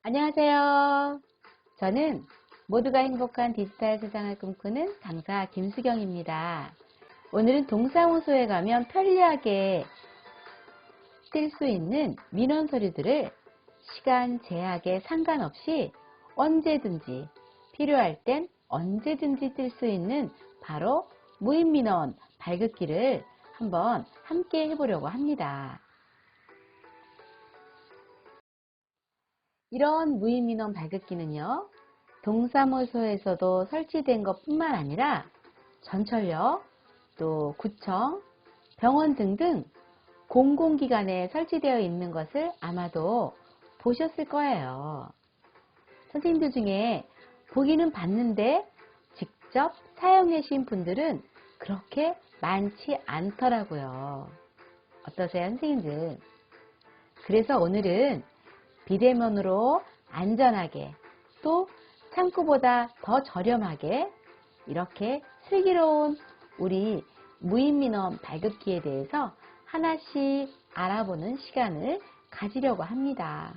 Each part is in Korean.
안녕하세요. 저는 모두가 행복한 디지털 세상을 꿈꾸는 강사 김수경입니다. 오늘은 동사무소에 가면 편리하게 쓸 수 있는 민원 서류들을 시간 제약에 상관없이 언제든지 필요할 땐 언제든지 쓸 수 있는 바로 무인민원 발급기를 한번 함께 해보려고 합니다. 이런 무인민원 발급기는요, 동사무소에서도 설치된 것 뿐만 아니라 전철역, 또 구청, 병원 등등 공공기관에 설치되어 있는 것을 아마도 보셨을 거예요. 선생님들 중에 보기는 봤는데 직접 사용하신 분들은 그렇게 많지 않더라고요. 어떠세요, 선생님들? 그래서 오늘은 비대면으로 안전하게 또 창구보다 더 저렴하게 이렇게 슬기로운 우리 무인민원 발급기에 대해서 하나씩 알아보는 시간을 가지려고 합니다.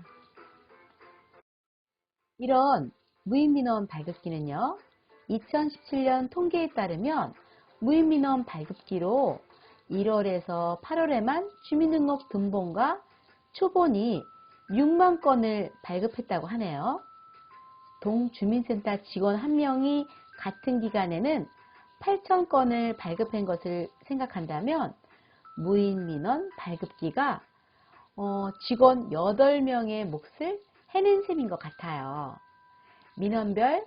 이런 무인민원 발급기는요, 2017년 통계에 따르면 무인민원 발급기로 1월에서 8월에만 주민등록 등본과 초본이 6만 건을 발급했다고 하네요. 동주민센터 직원 1명이 같은 기간에는 8천 건을 발급한 것을 생각한다면 무인민원 발급기가 직원 8명의 몫을 해낸 셈인 것 같아요. 민원별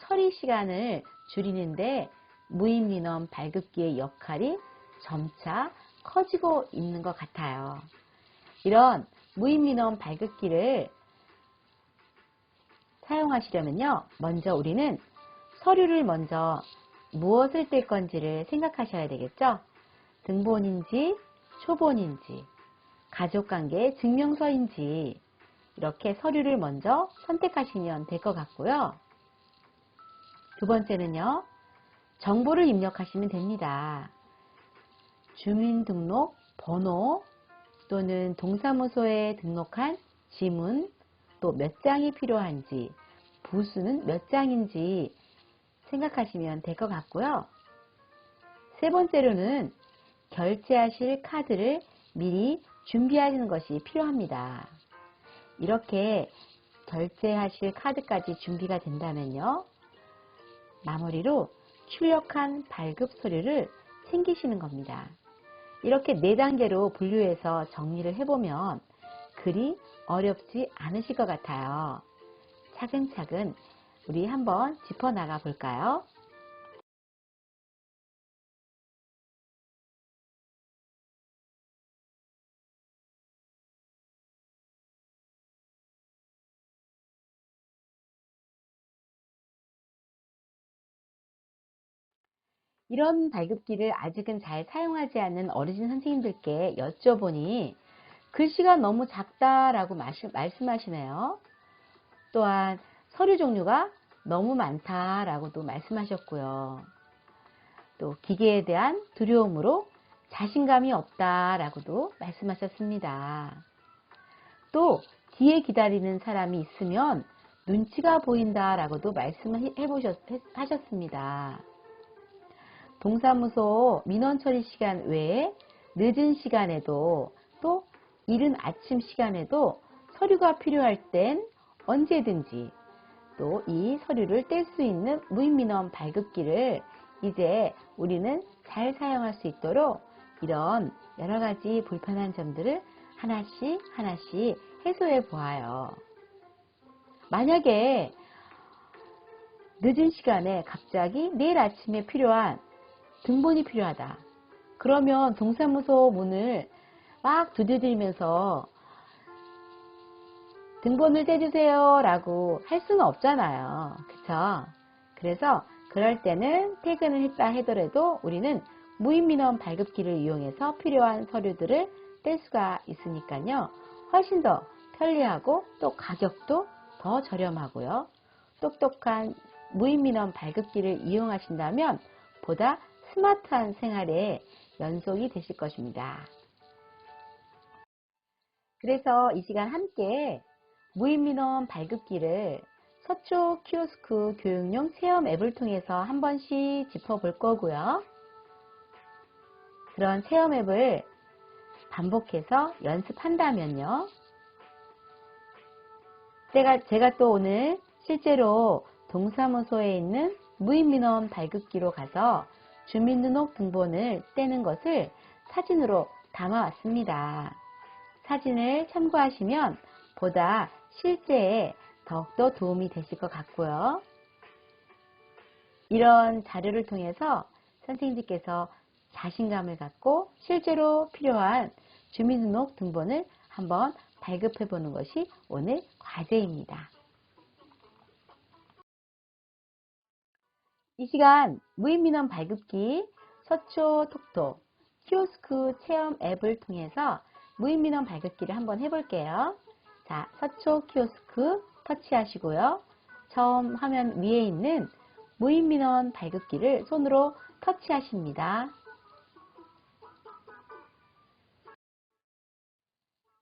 처리 시간을 줄이는데 무인민원 발급기의 역할이 점차 커지고 있는 것 같아요. 이런 무인민원 발급기를 사용하시려면요, 먼저 우리는 서류를 먼저 무엇을 뗄 건지를 생각하셔야 되겠죠. 등본인지 초본인지 가족관계 증명서인지 이렇게 서류를 먼저 선택하시면 될 것 같고요. 두 번째는요, 정보를 입력하시면 됩니다. 주민등록 번호 또는 동사무소에 등록한 지문, 또 몇 장이 필요한지, 부수는 몇 장인지 생각하시면 될 것 같고요. 세 번째로는 결제하실 카드를 미리 준비하시는 것이 필요합니다. 이렇게 결제하실 카드까지 준비가 된다면요, 마무리로 출력한 발급 서류를 챙기시는 겁니다. 이렇게 4단계로 분류해서 정리를 해보면 그리 어렵지 않으실 것 같아요. 차근차근 우리 한번 짚어나가 볼까요? 이런 발급기를 아직은 잘 사용하지 않는 어르신 선생님들께 여쭤보니 글씨가 너무 작다라고 말씀하시네요. 또한 서류 종류가 너무 많다라고도 말씀하셨고요. 또 기계에 대한 두려움으로 자신감이 없다라고도 말씀하셨습니다. 또 뒤에 기다리는 사람이 있으면 눈치가 보인다라고도 하셨습니다. 동사무소 민원 처리 시간 외에 늦은 시간에도 또 이른 아침 시간에도 서류가 필요할 땐 언제든지 또 이 서류를 뗄 수 있는 무인민원 발급기를 이제 우리는 잘 사용할 수 있도록 이런 여러 가지 불편한 점들을 하나씩 하나씩 해소해 보아요. 만약에 늦은 시간에 갑자기 내일 아침에 필요한 등본이 필요하다. 그러면 동사무소 문을 막 두드리면서 등본을 떼주세요 라고 할 수는 없잖아요. 그쵸? 그래서 그럴 때는 퇴근을 했다 하더라도 우리는 무인민원 발급기를 이용해서 필요한 서류들을 뗄 수가 있으니까요. 훨씬 더 편리하고 또 가격도 더 저렴하고요. 똑똑한 무인민원 발급기를 이용하신다면 보다 스마트한 생활에 연속이 되실 것입니다. 그래서 이 시간 함께 무인민원 발급기를 서초 키오스크 교육용 체험 앱을 통해서 한 번씩 짚어볼 거고요. 그런 체험 앱을 반복해서 연습한다면요. 제가 또 오늘 실제로 동사무소에 있는 무인민원 발급기로 가서 주민등록등본을 떼는 것을 사진으로 담아왔습니다. 사진을 참고하시면 보다 실제에 더욱더 도움이 되실 것 같고요. 이런 자료를 통해서 선생님들께서 자신감을 갖고 실제로 필요한 주민등록등본을 한번 발급해 보는 것이 오늘 과제입니다. 이 시간 무인민원 발급기 서초 톡톡 키오스크 체험 앱을 통해서 무인민원 발급기를 한번 해볼게요. 자, 서초 키오스크 터치하시고요. 처음 화면 위에 있는 무인민원 발급기를 손으로 터치하십니다.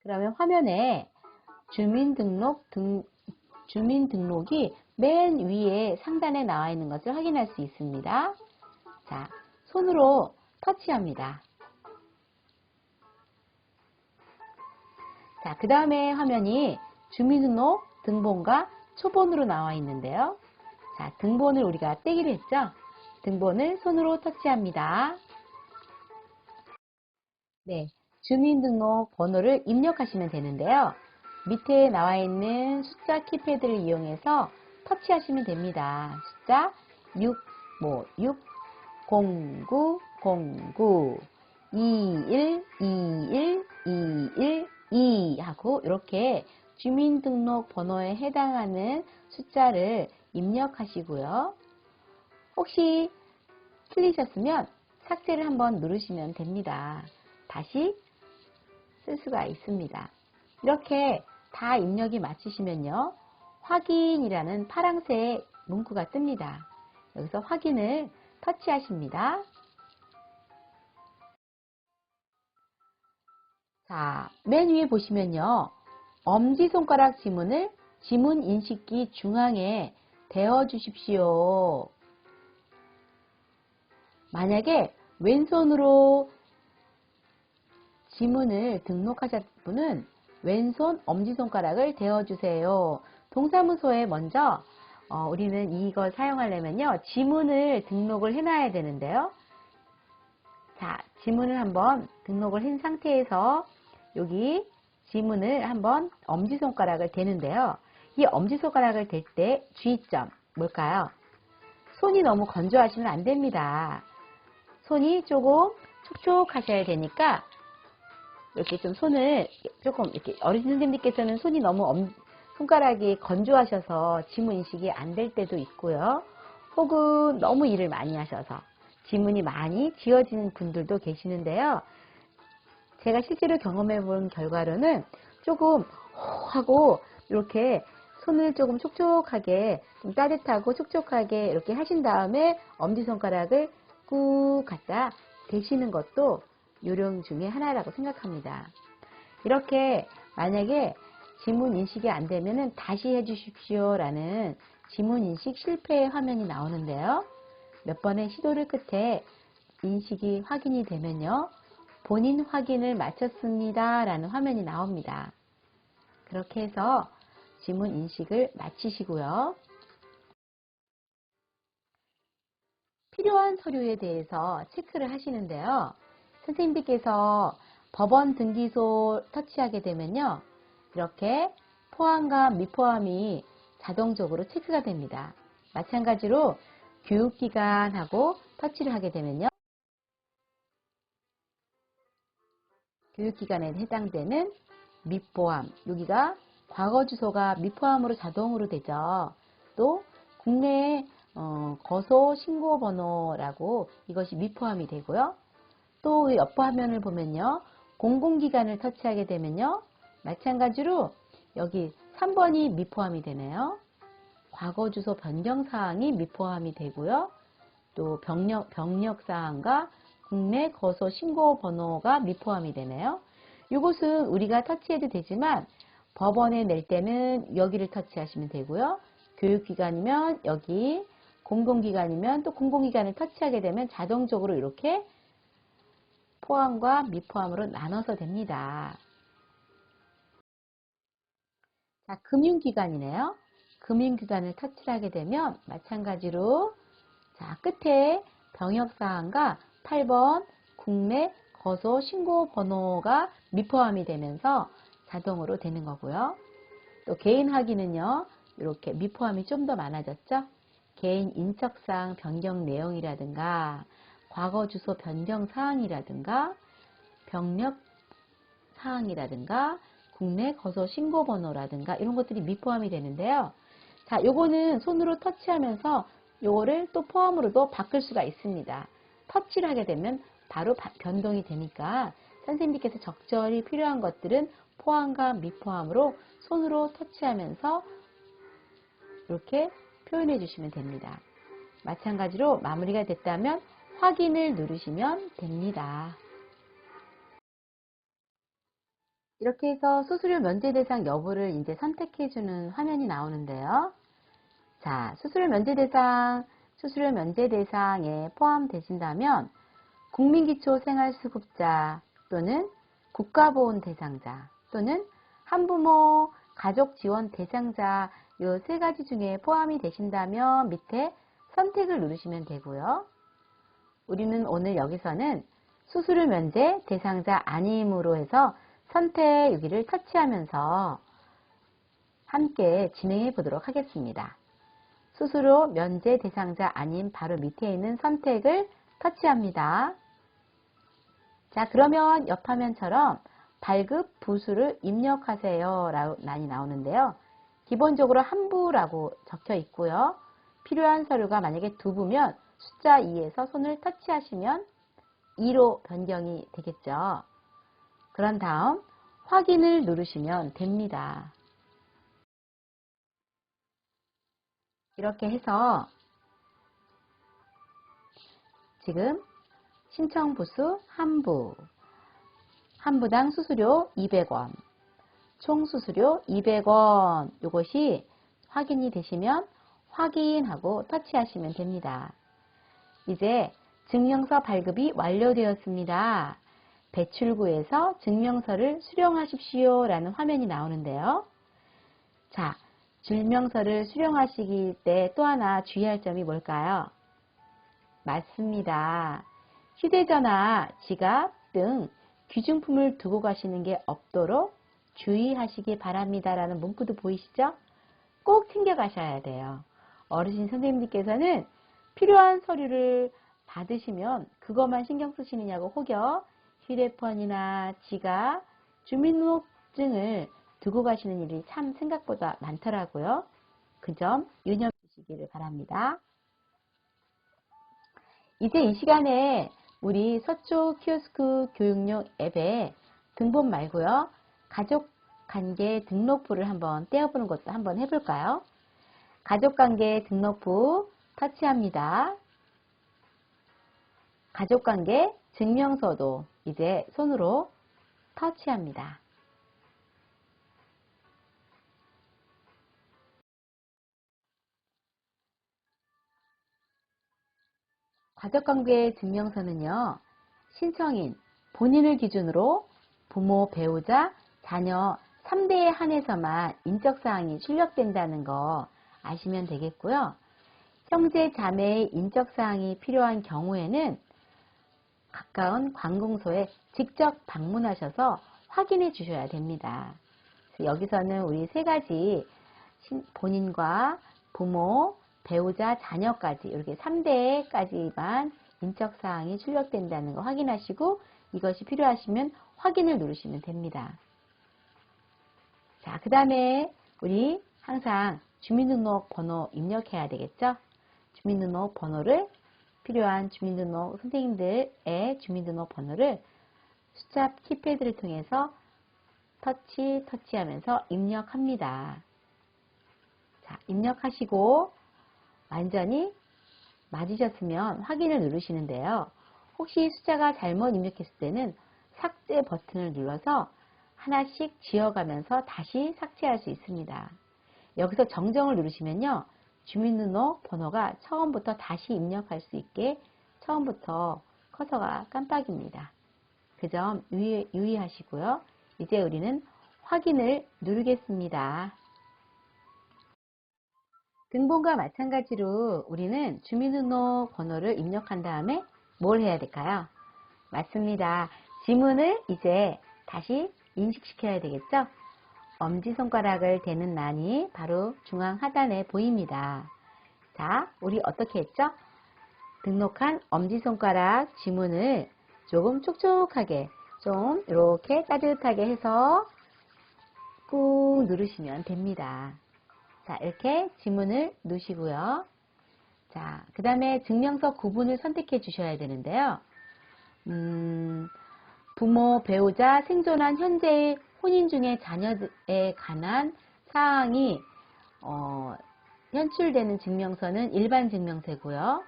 그러면 화면에 주민등록이 맨 위에 상단에 나와 있는 것을 확인할 수 있습니다. 자, 손으로 터치합니다. 자, 그 다음에 화면이 주민등록등본과 초본으로 나와 있는데요. 자, 등본을 우리가 떼기로 했죠? 등본을 손으로 터치합니다. 네, 주민등록 번호를 입력하시면 되는데요. 밑에 나와 있는 숫자 키패드를 이용해서 터치하시면 됩니다. 숫자 6, 09, 09, 21, 21, 21, 2 하고 이렇게 주민등록 번호에 해당하는 숫자를 입력하시고요. 혹시 틀리셨으면 삭제를 한번 누르시면 됩니다. 다시 쓸 수가 있습니다. 이렇게 다 입력이 마치시면요. 확인이라는 파란색 문구가 뜹니다. 여기서 확인을 터치하십니다. 자, 맨 위에 보시면요. 엄지손가락 지문을 지문 인식기 중앙에 대어 주십시오. 만약에 왼손으로 지문을 등록하셨던 분은 왼손 엄지손가락을 대어주세요. 동사무소에 먼저 우리는 이걸 사용하려면요. 지문을 등록을 해놔야 되는데요. 자, 지문을 한번 등록을 한 상태에서 여기 지문을 한번 엄지손가락을 대는데요. 이 엄지손가락을 댈 때 주의점 뭘까요? 손이 너무 건조하시면 안 됩니다. 손이 조금 촉촉하셔야 되니까 이렇게 좀 손을 조금 이렇게 어르신 선생님께서는 손이 너무 손가락이 건조하셔서 지문 인식이 안 될 때도 있고요. 혹은 너무 일을 많이 하셔서 지문이 많이 지워지는 분들도 계시는데요. 제가 실제로 경험해 본 결과로는 조금 하고 이렇게 손을 조금 촉촉하게 좀 따뜻하고 촉촉하게 이렇게 하신 다음에 엄지손가락을 꾹 갖다 대시는 것도 요령 중에 하나라고 생각합니다. 이렇게 만약에 지문 인식이 안 되면 다시 해주십시오 라는 지문 인식 실패 화면이 나오는데요. 몇 번의 시도를 끝에 인식이 확인이 되면요. 본인 확인을 마쳤습니다 라는 화면이 나옵니다. 그렇게 해서 지문 인식을 마치시고요. 필요한 서류에 대해서 체크를 하시는데요. 선생님들께서 법원 등기소 터치하게 되면요. 이렇게 포함과 미포함이 자동적으로 체크가 됩니다. 마찬가지로 교육기관하고 터치를 하게 되면요. 교육기관에 해당되는 미포함, 여기가 과거 주소가 미포함으로 자동으로 되죠. 또 국내 거소 신고 번호라고 이것이 미포함이 되고요. 또 옆 화면을 보면요. 공공기관을 터치하게 되면요. 마찬가지로 여기 3번이 미포함이 되네요. 과거 주소 변경 사항이 미포함이 되고요. 또 병력 사항과 국내 거소 신고 번호가 미포함이 되네요. 이것은 우리가 터치해도 되지만 법원에 낼 때는 여기를 터치하시면 되고요. 교육기관이면 여기, 공공기관이면 또 공공기관을 터치하게 되면 자동적으로 이렇게 포함과 미포함으로 나눠서 됩니다. 자, 금융기관이네요. 금융기관을 터치를 하게 되면 마찬가지로 자, 끝에 병역사항과 8번 국내 거소 신고 번호가 미포함이 되면서 자동으로 되는 거고요. 또 개인 확인은요. 이렇게 미포함이 좀 더 많아졌죠. 개인 인적사항 변경 내용이라든가 과거 주소 변경 사항이라든가 병력 사항이라든가 국내 거소 신고 번호라든가 이런 것들이 미포함이 되는데요. 자, 요거는 손으로 터치하면서 요거를 또 포함으로도 바꿀 수가 있습니다. 터치를 하게 되면 바로 변동이 되니까 선생님께서 적절히 필요한 것들은 포함과 미포함으로 손으로 터치하면서 이렇게 표현해 주시면 됩니다. 마찬가지로 마무리가 됐다면 확인을 누르시면 됩니다. 이렇게 해서 수수료 면제 대상 여부를 이제 선택해 주는 화면이 나오는데요. 자, 수수료 면제 대상에 포함되신다면 국민기초생활수급자 또는 국가보훈 대상자 또는 한부모 가족지원 대상자 이 세 가지 중에 포함이 되신다면 밑에 선택을 누르시면 되고요. 우리는 오늘 여기서는 수수료 면제 대상자 아님으로 해서 선택 여기를 터치하면서 함께 진행해 보도록 하겠습니다. 수수료 면제 대상자 아님 바로 밑에 있는 선택을 터치합니다. 자, 그러면 옆 화면처럼 발급 부수를 입력하세요 라고 나오는데요. 기본적으로 한 부라고 적혀 있고요. 필요한 서류가 만약에 두 부면 숫자 2에서 손을 터치하시면 2로 변경이 되겠죠. 그런 다음 확인을 누르시면 됩니다. 이렇게 해서 지금 신청 부수 한 부당 수수료 200원, 총 수수료 200원 이것이 확인이 되시면 확인하고 터치하시면 됩니다. 이제 증명서 발급이 완료되었습니다. 배출구에서 증명서를 수령하십시오 라는 화면이 나오는데요. 자, 증명서를 수령하시기 때 또 하나 주의할 점이 뭘까요? 맞습니다. 휴대전화, 지갑 등 귀중품을 두고 가시는 게 없도록 주의하시기 바랍니다 라는 문구도 보이시죠? 꼭 챙겨 가셔야 돼요. 어르신 선생님들께서는 필요한 서류를 받으시면 그것만 신경 쓰시느냐고 혹여 휴대폰이나 지갑, 주민등록증을 두고 가시는 일이 참 생각보다 많더라고요. 그 점 유념해 주시기를 바랍니다. 이제 이 시간에 우리 서초 키오스크 교육용 앱에 등본 말고요. 가족관계 등록부를 한번 떼어보는 것도 한번 해볼까요? 가족관계 등록부 터치합니다. 가족관계 증명서도 이제 손으로 터치합니다. 가족관계 증명서는요. 신청인, 본인을 기준으로 부모, 배우자, 자녀 3대에 한해서만 인적사항이 출력된다는 거 아시면 되겠고요. 형제, 자매의 인적사항이 필요한 경우에는 가까운 관공서에 직접 방문하셔서 확인해 주셔야 됩니다. 여기서는 우리 세 가지 본인과 부모, 배우자, 자녀까지 이렇게 3대까지만 인적사항이 출력된다는 거 확인하시고 이것이 필요하시면 확인을 누르시면 됩니다. 자, 그 다음에 우리 항상 주민등록번호 입력해야 되겠죠? 주민등록번호를 필요한 주민등록 선생님들의 주민등록번호를 숫자 키패드를 통해서 터치하면서 입력합니다. 자, 입력하시고 완전히 맞으셨으면 확인을 누르시는데요. 혹시 숫자가 잘못 입력했을 때는 삭제 버튼을 눌러서 하나씩 지워가면서 다시 삭제할 수 있습니다. 여기서 정정을 누르시면요. 주민등록번호가 처음부터 다시 입력할 수 있게 처음부터 커서가 깜빡입니다. 그 점 유의하시고요. 이제 우리는 확인을 누르겠습니다. 등본과 마찬가지로 우리는 주민등록번호를 입력한 다음에 뭘 해야 될까요? 맞습니다. 지문을 이제 다시 인식시켜야 되겠죠? 엄지손가락을 대는 란이 바로 중앙 하단에 보입니다. 자, 우리 어떻게 했죠? 등록한 엄지손가락 지문을 조금 촉촉하게 좀 이렇게 따뜻하게 해서 꾹 누르시면 됩니다. 자, 이렇게 지문을 누시고요. 자, 그 다음에 증명서 구분을 선택해 주셔야 되는데요. 부모, 배우자, 생존한 현재의 혼인 중의 자녀에 관한 사항이 현출되는 증명서는 일반 증명서고요.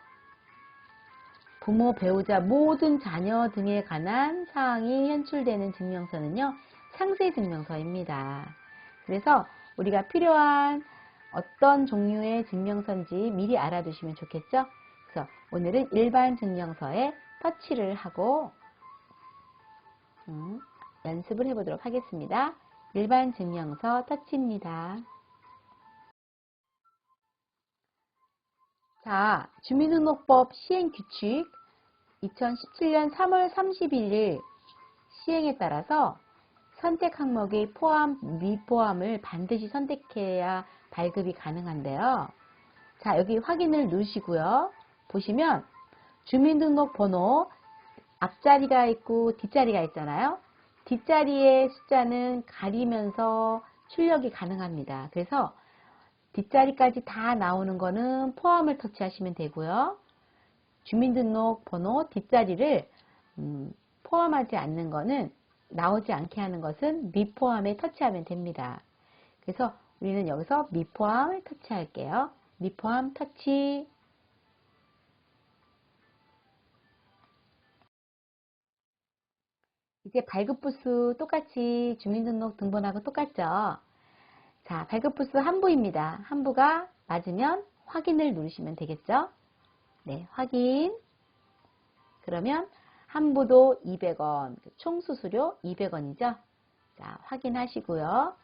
부모, 배우자, 모든 자녀 등에 관한 사항이 현출되는 증명서는요, 상세 증명서입니다. 그래서 우리가 필요한 어떤 종류의 증명서인지 미리 알아두시면 좋겠죠? 그래서 오늘은 일반 증명서에 터치를 하고 연습을 해보도록 하겠습니다. 일반 증명서 터치입니다. 자, 주민등록법 시행규칙 2017년 3월 31일 시행에 따라서 선택 항목의 포함, 미포함을 반드시 선택해야 발급이 가능한데요. 자, 여기 확인을 누르시고요. 보시면 주민등록번호 앞자리가 있고 뒷자리가 있잖아요. 뒷자리의 숫자는 가리면서 출력이 가능합니다. 그래서 뒷자리까지 다 나오는 거는 포함을 터치하시면 되고요. 주민등록번호 뒷자리를 포함하지 않는 거는 나오지 않게 하는 것은 미포함에 터치하면 됩니다. 그래서 우리는 여기서 미포함을 터치할게요. 미포함 터치. 이제 발급 부수 똑같이 주민등록 등본하고 똑같죠. 자, 발급 부수 한부입니다. 한부가 맞으면 확인을 누르시면 되겠죠. 네, 확인. 그러면 한부도 200원, 총 수수료 200원이죠. 자, 확인하시고요.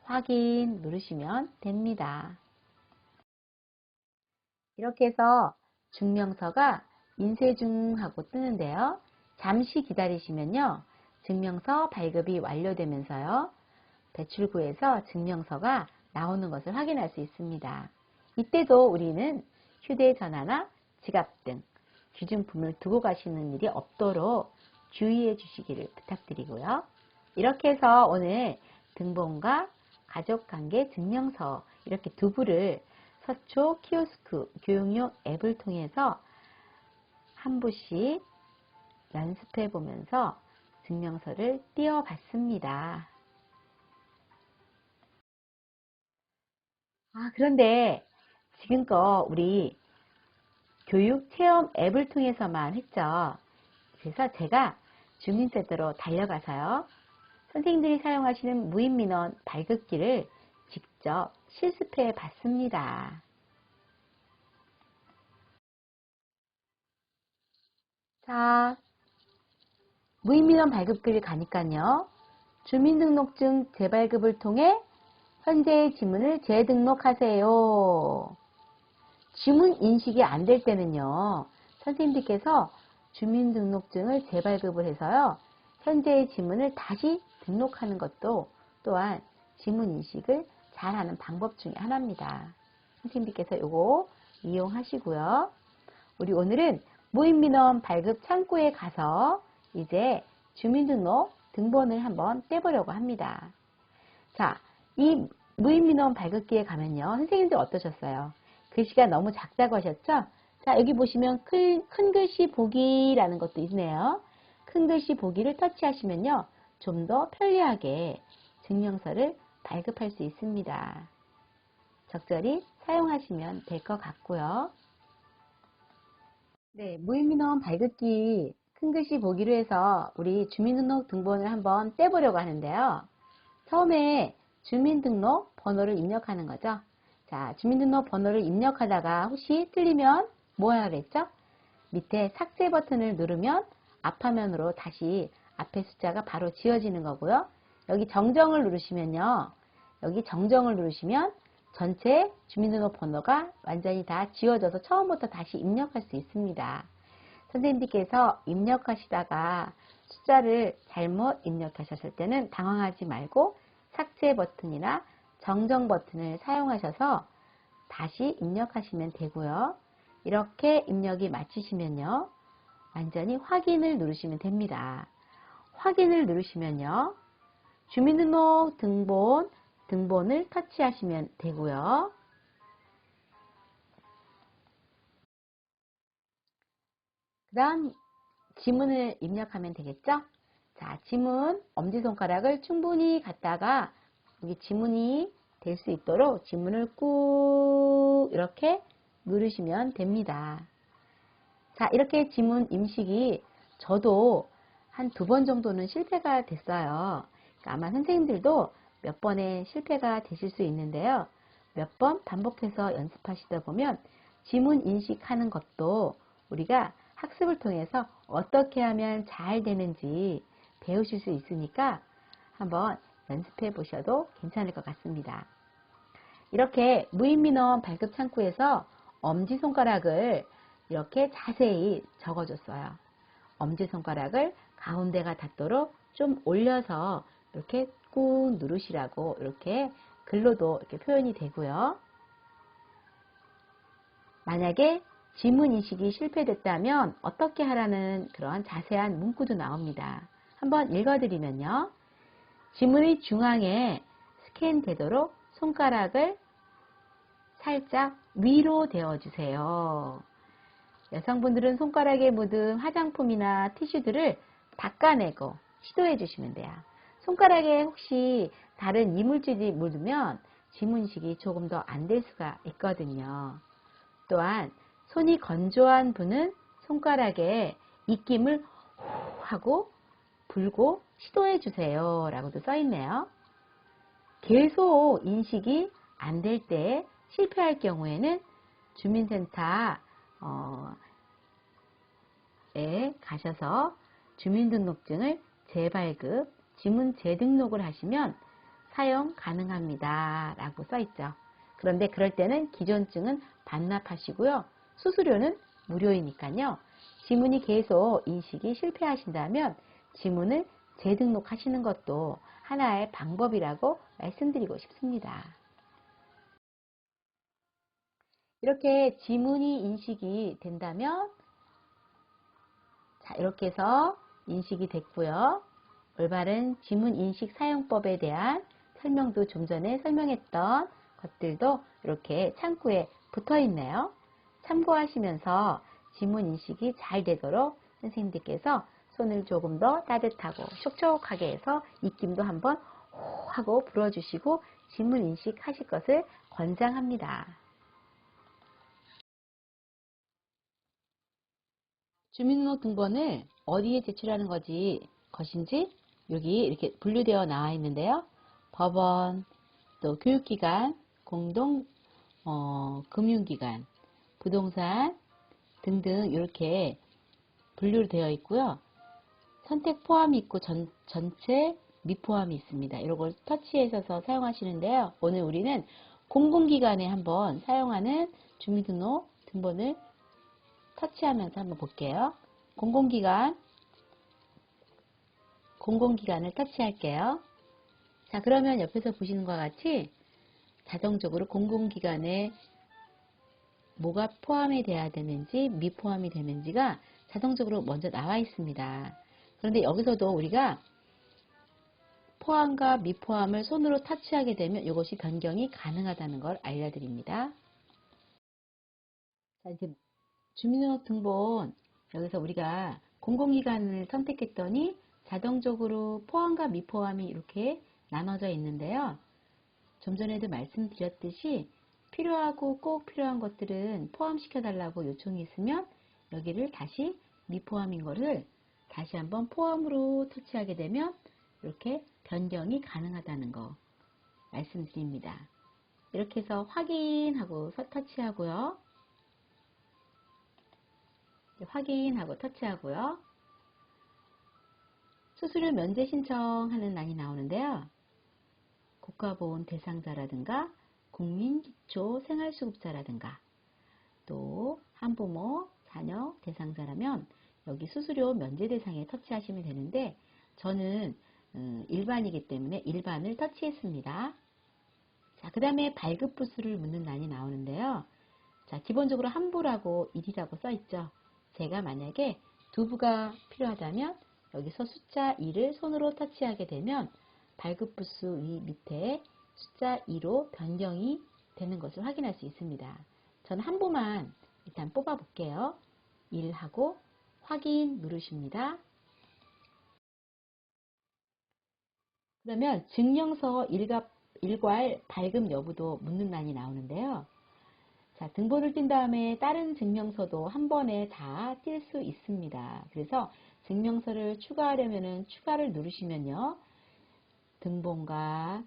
확인 누르시면 됩니다. 이렇게 해서 증명서가 인쇄 중 하고 뜨는데요. 잠시 기다리시면요. 증명서 발급이 완료되면서요. 대출구에서 증명서가 나오는 것을 확인할 수 있습니다. 이때도 우리는 휴대전화나 지갑 등 귀중품을 두고 가시는 일이 없도록 주의해 주시기를 부탁드리고요. 이렇게 해서 오늘 등본과 가족관계 증명서 이렇게 두 부를 서초 키오스크 교육용 앱을 통해서 한 부씩 연습해 보면서 증명서를 띄워봤습니다. 그런데 지금껏 우리 교육 체험 앱을 통해서만 했죠. 그래서 제가 주민센터로 달려가서요. 선생님들이 사용하시는 무인민원 발급기를 직접 실습해 봤습니다. 자, 무인민원 발급기를 가니까요. 주민등록증 재발급을 통해 현재의 지문을 재등록하세요. 지문 인식이 안 될 때는요. 선생님들께서 주민등록증을 재발급을 해서요. 현재의 지문을 다시 등록하는 것도 또한 지문 인식을 잘하는 방법 중에 하나입니다. 선생님들께서 이거 이용하시고요. 우리 오늘은 무인민원 발급 창구에 가서 이제 주민등록 등본을 한번 떼보려고 합니다. 자, 이 무인민원 발급기에 가면요. 선생님들 어떠셨어요? 글씨가 너무 작다고 하셨죠? 자, 여기 보시면 큰 글씨 보기라는 것도 있네요. 큰 글씨 보기를 터치하시면요. 좀 더 편리하게 증명서를 발급할 수 있습니다. 적절히 사용하시면 될 것 같고요. 네, 무인민원 발급기 큰 글씨 보기로 해서 우리 주민등록 등본을 한번 떼보려고 하는데요. 처음에 주민등록 번호를 입력하는 거죠. 자, 주민등록 번호를 입력하다가 혹시 틀리면 뭐 해야 그랬죠? 밑에 삭제 버튼을 누르면 앞화면으로 다시 앞에 숫자가 바로 지워지는 거고요. 여기 정정을 누르시면요. 여기 정정을 누르시면 전체 주민등록번호가 완전히 다 지워져서 처음부터 다시 입력할 수 있습니다. 선생님들께서 입력하시다가 숫자를 잘못 입력하셨을 때는 당황하지 말고 삭제 버튼이나 정정 버튼을 사용하셔서 다시 입력하시면 되고요. 이렇게 입력이 마치시면요. 완전히 확인을 누르시면 됩니다. 확인을 누르시면요. 주민등록 등본을 터치하시면 되고요. 그 다음 지문을 입력하면 되겠죠? 자, 지문, 엄지손가락을 충분히 갖다가 여기 지문이 될 수 있도록 지문을 꾹 이렇게 누르시면 됩니다. 자, 이렇게 지문 임식이 저도 한 2번 정도는 실패가 됐어요. 그러니까 아마 선생님들도 몇 번의 실패가 되실 수 있는데요. 몇 번 반복해서 연습하시다 보면 지문 인식하는 것도 우리가 학습을 통해서 어떻게 하면 잘 되는지 배우실 수 있으니까 한번 연습해 보셔도 괜찮을 것 같습니다. 이렇게 무인민원 발급 창구에서 엄지손가락을 이렇게 자세히 적어줬어요. 엄지손가락을 가운데가 닿도록 좀 올려서 이렇게 꾹 누르시라고 이렇게 글로도 이렇게 표현이 되고요. 만약에 지문 인식이 실패됐다면 어떻게 하라는 그런 자세한 문구도 나옵니다. 한번 읽어드리면요. 지문의 중앙에 스캔되도록 손가락을 살짝 위로 대어주세요. 여성분들은 손가락에 묻은 화장품이나 티슈들을 닦아내고 시도해 주시면 돼요. 손가락에 혹시 다른 이물질이 묻으면 지문인식이 조금 더 안 될 수가 있거든요. 또한 손이 건조한 분은 손가락에 입김을 후 하고 불고 시도해 주세요 라고도 써 있네요. 계속 인식이 안 될 때 실패할 경우에는 주민센터에 가셔서 주민등록증을 재발급, 지문 재등록을 하시면 사용 가능합니다 라고 써 있죠. 그런데 그럴 때는 기존증은 반납하시고요. 수수료는 무료이니까요. 지문이 계속 인식이 실패하신다면 지문을 재등록하시는 것도 하나의 방법이라고 말씀드리고 싶습니다. 이렇게 지문이 인식이 된다면 자, 이렇게 해서 인식이 됐고요. 올바른 지문 인식 사용법에 대한 설명도 좀 전에 설명했던 것들도 이렇게 창구에 붙어 있네요. 참고하시면서 지문 인식이 잘 되도록 선생님들께서 손을 조금 더 따뜻하고 촉촉하게 해서 입김도 한번 호 하고 불어주시고 지문 인식하실 것을 권장합니다. 주민등록번을 어디에 제출하는 것인지 여기 이렇게 분류되어 나와 있는데요. 법원, 또 교육기관, 금융기관, 부동산 등등 이렇게 분류되어 있고요. 선택 포함이 있고 전체 미포함이 있습니다. 이런 걸 터치해서 사용하시는데요. 오늘 우리는 공공기관에 한번 사용하는 주민등록 등본을 터치하면서 한번 볼게요. 공공기관을 터치할게요. 자, 그러면 옆에서 보시는 것과 같이 자동적으로 공공기관에 뭐가 포함이 돼야 되는지 미포함이 되는지가 자동적으로 먼저 나와 있습니다. 그런데 여기서도 우리가 포함과 미포함을 손으로 터치하게 되면 이것이 변경이 가능하다는 걸 알려드립니다. 자, 이제 주민등록등본 여기서 우리가 공공기관을 선택했더니 자동적으로 포함과 미포함이 이렇게 나눠져 있는데요. 좀 전에도 말씀드렸듯이 필요하고 꼭 필요한 것들은 포함시켜 달라고 요청이 있으면 여기를 다시 미포함인 것을 다시 한번 포함으로 터치하게 되면 이렇게 변경이 가능하다는 거 말씀드립니다. 이렇게 해서 확인하고 터치하고요. 확인하고 터치하고요. 수수료 면제 신청하는欄이 나오는데요. 국가보험 대상자라든가 국민기초생활수급자라든가 또 한부모 자녀 대상자라면 여기 수수료 면제 대상에 터치하시면 되는데 저는 일반이기 때문에 일반을 터치했습니다. 자, 그 다음에 발급 부수를 묻는 란이 나오는데요. 자, 기본적으로 한 부라고 1이라고 써 있죠. 제가 만약에 두 부가 필요하다면 여기서 숫자 2를 손으로 터치하게 되면 발급 부수 위 밑에 숫자 2로 변경이 되는 것을 확인할 수 있습니다. 저는 한 부만 일단 뽑아 볼게요. 1하고 확인 누르십니다. 그러면 증명서 일괄 발급 여부도 묻는 란이 나오는데요. 자, 등본을 띈 다음에 다른 증명서도 한 번에 다 띌 수 있습니다. 그래서 증명서를 추가하려면 추가를 누르시면요. 등본과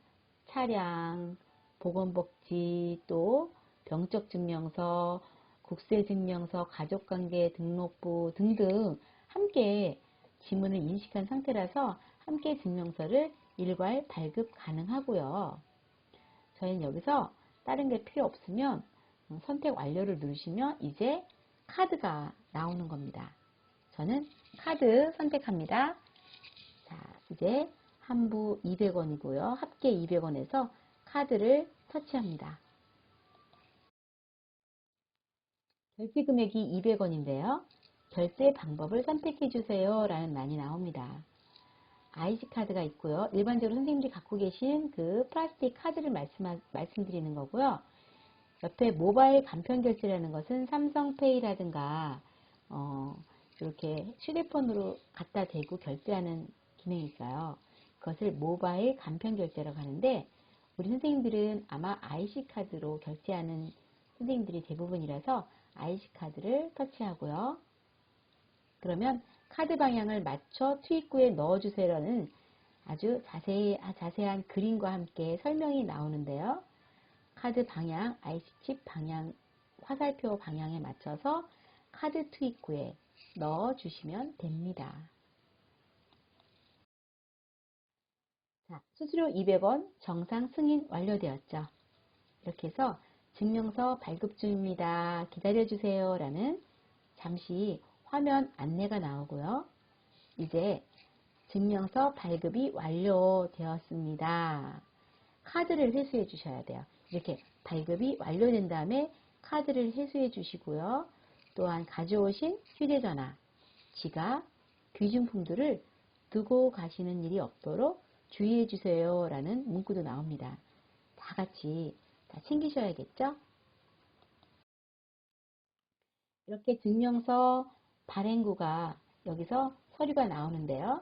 차량, 보건복지, 또 병적증명서, 국세증명서, 가족관계 등록부 등등 함께 지문을 인식한 상태라서 함께 증명서를 일괄 발급 가능하고요. 저희는 여기서 다른 게 필요 없으면 선택 완료를 누르시면 이제 카드가 나오는 겁니다. 저는 카드 선택합니다. 자, 이제 한부 200원이고요. 합계 200원에서 카드를 터치합니다. 결제 금액이 200원인데요. 결제 방법을 선택해 주세요 라는 란이 나옵니다. IC카드가 있고요. 일반적으로 선생님들이 갖고 계신 그 플라스틱 카드를 말씀드리는 거고요. 옆에 모바일 간편 결제라는 것은 삼성페이라든가 이렇게 휴대폰으로 갖다 대고 결제하는 기능이 있어요. 그것을 모바일 간편 결제라고 하는데 우리 선생님들은 아마 IC카드로 결제하는 선생님들이 대부분이라서 IC카드를 터치하고요. 그러면 카드 방향을 맞춰 투입구에 넣어주세요라는 아주 자세한 그림과 함께 설명이 나오는데요. 카드 방향, IC칩 방향, 화살표 방향에 맞춰서 카드 투입구에 넣어주시면 됩니다. 자, 수수료 200원 정상 승인 완료되었죠. 이렇게 해서 증명서 발급 중입니다. 기다려주세요 라는 잠시 화면 안내가 나오고요. 이제 증명서 발급이 완료되었습니다. 카드를 회수해 주셔야 돼요. 이렇게 발급이 완료된 다음에 카드를 회수해 주시고요. 또한 가져오신 휴대전화, 지갑, 귀중품들을 두고 가시는 일이 없도록 주의해 주세요 라는 문구도 나옵니다. 다 같이 다 챙기셔야겠죠? 이렇게 증명서 발행구가 여기서 서류가 나오는데요.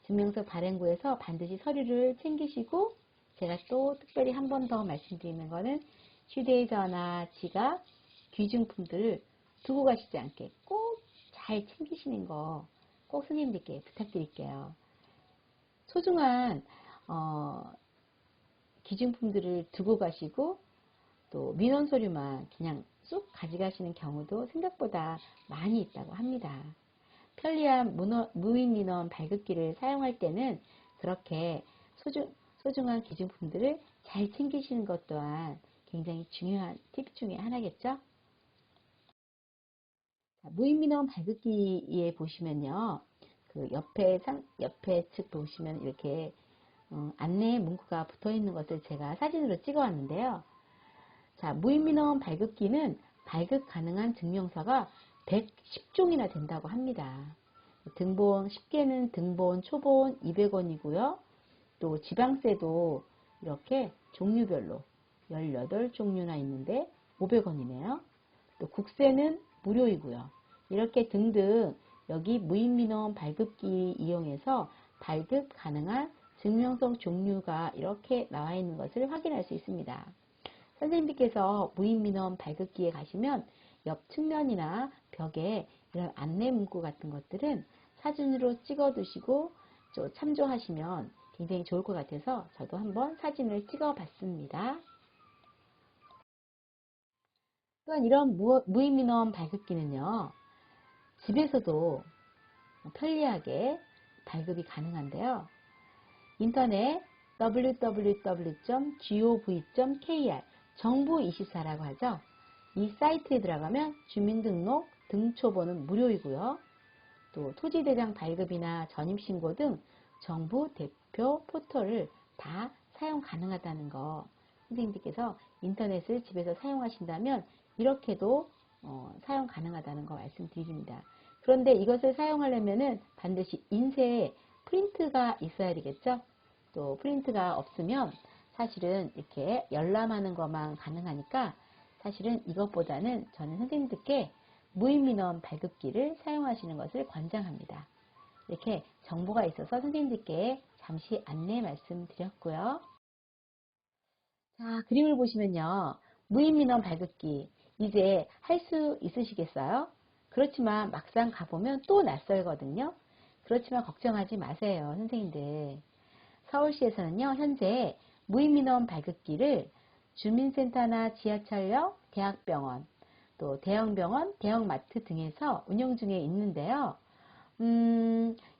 증명서 발행구에서 반드시 서류를 챙기시고 제가 또 특별히 한 번 더 말씀드리는 거는 휴대전화, 지갑, 귀중품들을 두고 가시지 않게 꼭 잘 챙기시는 거 꼭 선생님들께 부탁드릴게요. 소중한 귀중품들을 두고 가시고 또 민원 서류만 그냥 쑥 가져가시는 경우도 생각보다 많이 있다고 합니다. 편리한 무인 민원 발급기를 사용할 때는 그렇게 소중한 귀중품들을 잘 챙기시는 것 또한 굉장히 중요한 팁 중에 하나겠죠. 자, 무인 민원 발급기에 보시면요. 그 옆에 측 보시면 이렇게 안내 문구가 붙어 있는 것을 제가 사진으로 찍어 왔는데요. 자, 무인민원 발급기는 발급 가능한 증명서가 110종이나 된다고 합니다. 등본 10개는 등본 초본 200원이고요. 또 지방세도 이렇게 종류별로 18종류나 있는데 500원이네요. 또 국세는 무료이고요. 이렇게 등등 여기 무인민원 발급기 이용해서 발급 가능한 증명서 종류가 이렇게 나와 있는 것을 확인할 수 있습니다. 선생님께서 무인민원 발급기에 가시면 옆 측면이나 벽에 이런 안내 문구 같은 것들은 사진으로 찍어 두시고 참조하시면 굉장히 좋을 것 같아서 저도 한번 사진을 찍어 봤습니다. 또한 이런 무임민원 발급기는요, 집에서도 편리하게 발급이 가능한데요. 인터넷 www.gov.kr 정부24라고 하죠. 이 사이트에 들어가면 주민등록 등초번은 무료이고요. 또 토지대장 발급이나 전입신고 등 정부 대표 포털을 다 사용 가능하다는 거, 선생님들께서 인터넷을 집에서 사용하신다면 이렇게도 사용 가능하다는 거 말씀드립니다. 그런데 이것을 사용하려면 반드시 인쇄 프린트가 있어야 되겠죠. 또 프린트가 없으면 사실은 이렇게 열람하는 것만 가능하니까 사실은 이것보다는 저는 선생님들께 무임민원 발급기를 사용하시는 것을 권장합니다. 이렇게 정보가 있어서 선생님들께 잠시 안내 말씀드렸고요. 자, 그림을 보시면요. 무임민원 발급기 이제 할 수 있으시겠어요? 그렇지만 막상 가보면 또 낯설거든요. 그렇지만 걱정하지 마세요, 선생님들. 서울시에서는요, 현재 무임민원 발급기를 주민센터나 지하철역, 대학병원, 또 대형병원, 대형마트 등에서 운영 중에 있는데요.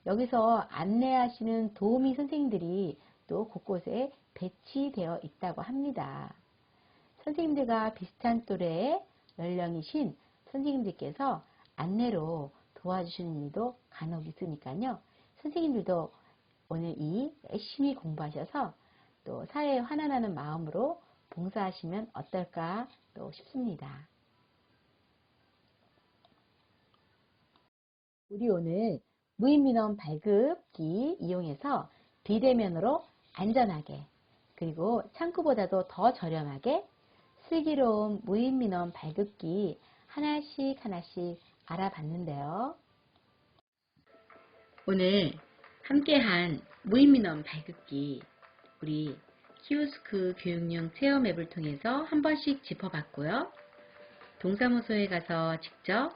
여기서 안내하시는 도우미 선생님들이 또 곳곳에 배치되어 있다고 합니다. 선생님들과 비슷한 또래의 연령이신 선생님들께서 안내로 도와주시는 일도 간혹 있으니까요. 선생님들도 오늘 이 열심히 공부하셔서 또 사회에 환원하는 마음으로 봉사하시면 어떨까 또 싶습니다. 우리 오늘 무임민원 발급기 이용해서 비대면으로 안전하게 그리고 창구보다도 더 저렴하게 슬기로운 무임민원 발급기 하나씩 알아봤는데요. 오늘 함께한 무임민원 발급기 우리 키오스크 교육용 체험 앱을 통해서 한 번씩 짚어봤고요. 동사무소에 가서 직접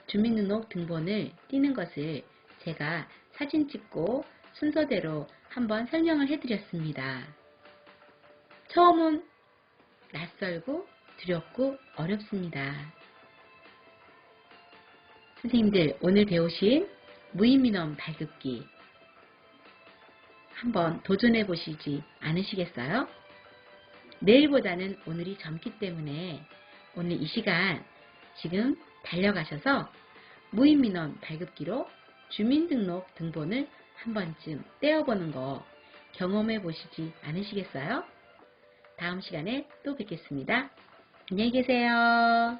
주민등록 등본을 띄는 것을 제가 사진 찍고 순서대로 한번 설명을 해드렸습니다. 처음은 낯설고 두렵고 어렵습니다. 선생님들 오늘 배우신 무임민원 발급기 한번 도전해 보시지 않으시겠어요? 내일보다는 오늘이 젊기 때문에 오늘 이 시간 지금 달려가셔서 무임민원 발급기로 주민등록 등본을 한 번쯤 떼어보는 거 경험해 보시지 않으시겠어요? 다음 시간에 또 뵙겠습니다. 안녕히 계세요.